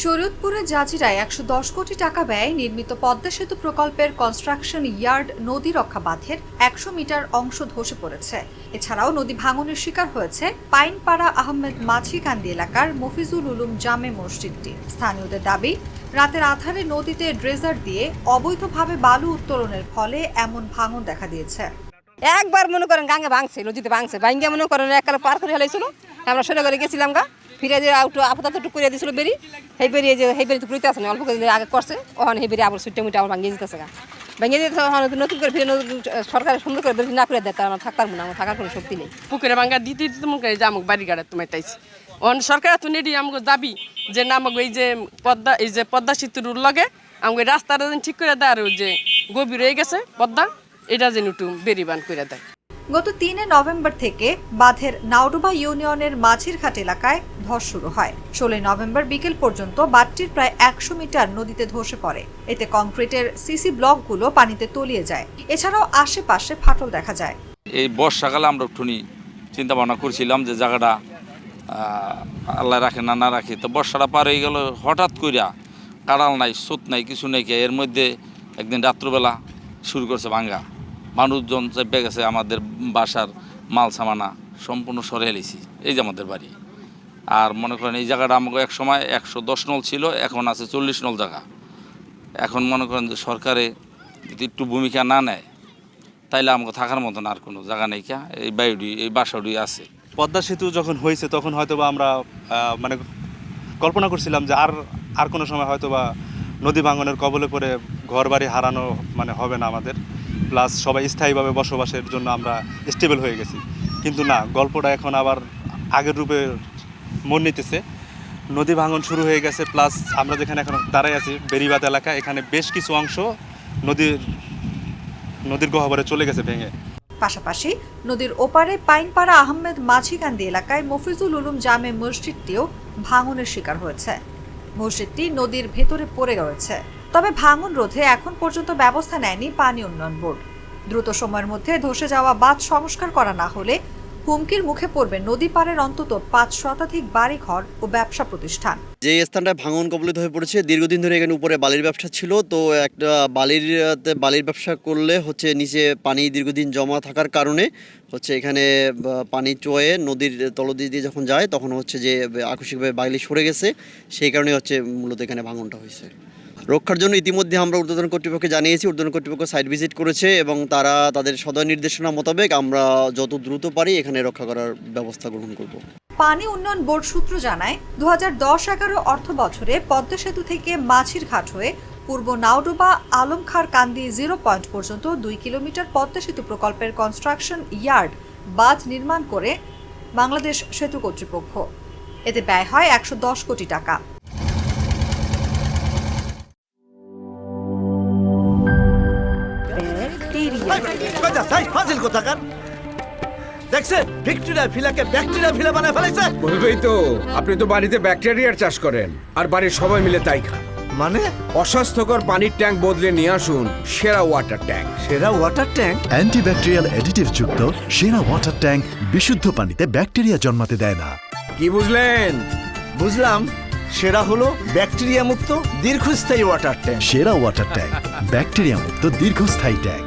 শরীয়তপুরের জাজিরায় ১১০ কোটি টাকা ব্যয়ে নির্মিত পদ্মা সেতু প্রকল্পের কনস্ট্রাকশন ইয়ার্ড নদী রক্ষা বাঁধের ১০০ মিটার অংশ ধসে পড়েছে। এছাড়াও নদী ভাঙনের শিকার হয়েছে পাইনপাড়া আহমেদ মাঝিকান্দি এলাকার মফিজুল উলুম জামে মসজিদটি। স্থানীয়দের দাবি, রাতের আঁধারে নদীতে ড্রেজার দিয়ে অবৈধভাবে বালু উত্তোলনের ফলে এমন ভাঙন দেখা দিয়েছে। একবার মনে করেন গাঙ্গে ভাঙছে, নদীতে ভাঙছে, ভাঙ্গে মনে করেন এককালে পার করে হেলাইছিল। আমরা সোজা করে গেছিলাম গা, ফিরে যে আপাতত একটু করে দিয়েছিল বেরি, সেই বেরিয়ে যে সেই বেরি তো ঘুরতে আসে না, অল্প করে আগে করছে, ওখানে সেই বেরি আবার সুইটে মুটে আবার ভাঙিয়ে যেতেছে গা, ভেঙে যেতে নতুন করে ফিরে সরকার সুন্দর করে বেরি না করে দেয়, তার থাকতাম না, আমার থাকার কোনো শক্তি নেই। পুকুরে ভাঙ্গা দিতে দিতে মুখে যে আমাকে বাড়ি গাড়া তোমার তাইছে অন সরকার তো নেডি আমাকে দাবি যে না আমাকে এই যে পদ্মা সেতুর লগে আমাকে রাস্তাটা যেন ঠিক করে দেয়, আর যে গভীর হয়ে গেছে পদ্মা, এটা যেন একটু বেরিবান করে দেয়। গত ৩ নভেম্বর থেকে বাঁধের নাওডুবা ইউনিয়নের মাঝিরঘাট এলাকায় ধস শুরু হয়। ১৬ নভেম্বর বিকেল পর্যন্ত বাঁধটির প্রায় ১০০ মিটার নদীতে ধসে পড়ে। এতে কংক্রিটের সিসি ব্লকগুলো পানিতে তলিয়ে যায়। এছাড়াও আশেপাশে ফাটল দেখা যায়। এই বর্ষাকালে আমরা একটুখানি চিন্তা ভাবনা করছিলাম যে জায়গাটা আল্লাহ রাখে না রাখে, তো বর্ষাটা পার হয়ে গেল হঠাৎ কইরা, কাড়াল নাই, স্রোত নাই, কিছু নেই। এর মধ্যে একদিন রাত্রবেলা শুরু করছে ভাঙ্গা, মানুষজন চেপে গেছে, আমাদের বাসার মাল সামানা সম্পূর্ণ সরে এলেছি। এই যে আমাদের বাড়ি। আর মনে করেন এই জায়গাটা আমাকে এক সময় ১১০ নল ছিল, এখন আছে ৪০ নল জায়গা। এখন মনে করেন যে সরকারে যদি একটু ভূমিকা না নেয়, তাইলে আমাকে থাকার মতন আর কোনো জায়গা নেই। এই বাড়িটি, এই বাসাটি আছে। পদ্মা সেতু যখন হয়েছে তখন হয়তোবা আমরা মানে কল্পনা করছিলাম যে আর কোনো সময় হয়তোবা নদী ভাঙনের কবলে পড়ে ঘর বাড়ি হারানো মানে হবে না আমাদের, প্লাস সবাই স্থায়ীভাবে বসবাসের জন্য আমরা স্টেবল হয়ে গেছি। কিন্তু না, গল্পটা এখন আবার আগের রূপে মন নিতেছে। নদী ভাঙন শুরু হয়ে গেছে, প্লাস আমরা যেখানে এখন দাঁড়াই আছি বেরিবাদ এলাকা, এখানে বেশ কিছু অংশ নদীর গহ্বরে চলে গেছে ভেঙে। পাশাপাশি নদীর ওপারে পাইনপাড়া আহমেদ মাঝিকান্দি এলাকায় মফিজুল উলুম জামে মসজিদটিও ভাঙনের শিকার হয়েছে। মসজিদটি নদীর ভেতরে পড়ে রয়েছে। তবে ভাঙন রোধে এখন পর্যন্ত ব্যবস্থা নেয়নি পানি উন্নয়ন বোর্ড। দ্রুত সময়ের মধ্যে ধসে যাওয়া বাঁধ সংস্কার করা না হলে হুমকির মুখে পড়বে নদী পাড়ের অন্তত ৫ শতাধিক বাড়িঘর ও ব্যবসা প্রতিষ্ঠান। যে স্থানটায় ভাঙন কবলিত হয়ে পড়েছে, দীর্ঘদিন ধরে এখানে উপরে বালির ব্যবসা ছিল, তো একটা বালির ব্যবসা করলে নিচে পানি দীর্ঘদিন জমা থাকার কারণে এখানে পানি চয়ে নদীর তলদি দিয়ে যখন যায় তখন যে আকস্মিকভাবে বালি সরে গেছে, সেই কারণে মূলত এখানে ভাঙনটা হয়েছে। রক্ষার জন্য ইতিমধ্যে আমরা ঊর্ধ্বতন কর্তৃপক্ষকে জানিয়েছি, ঊর্ধ্বতন কর্তৃপক্ষ সাইট ভিজিট করেছে এবং তারা তাদের সদয় নির্দেশনা মোতাবেক আমরা যত দ্রুত পারি এখানে রক্ষা করার ব্যবস্থা গ্রহণ করব। পানি উন্নয়ন বোর্ড সূত্র জানায়, ২০১০-১১ অর্থ বছরে পদ্মা সেতু থেকে মাঝিরঘাট হয়ে পূর্ব নাওডুবা আলমখার কান্দি 0 পয়েন্ট পর্যন্ত ২ কিলোমিটার পদ্মা সেতু প্রকল্পের কনস্ট্রাকশন ইয়ার্ড বাঁধ নির্মাণ করে বাংলাদেশ সেতু কর্তৃপক্ষ। এতে ব্যয় হয় ১১০ কোটি টাকা। বলবেই তো, আপনি তো বাড়িতে ব্যাকটেরিয়ার চাষ করেন আর বাড়ির সবাই মিলে তাই খান। মানে অস্বাস্থ্যকর পানির ট্যাঙ্ক বদলে নিয়ে আসুন সেরা ওয়াটার ট্যাঙ্ক। সেরা ওয়াটার ট্যাঙ্ক অ্যান্টিব্যাকটেরিয়াল অ্যাডিটিভ যুক্ত সেরা ওয়াটার ট্যাঙ্ক বিশুদ্ধ পানিতে ব্যাকটেরিয়া জন্মাতে দেয় না। কি বুঝলেন? বুঝলাম, সেরা হলো ব্যাকটেরিয়া মুক্ত দীর্ঘস্থায়ী ওয়াটার ট্যাঙ্ক। সেরা ওয়াটার ট্যাঙ্ক, ব্যাকটেরিয়া মুক্ত দীর্ঘস্থায়ী ট্যাঙ্ক।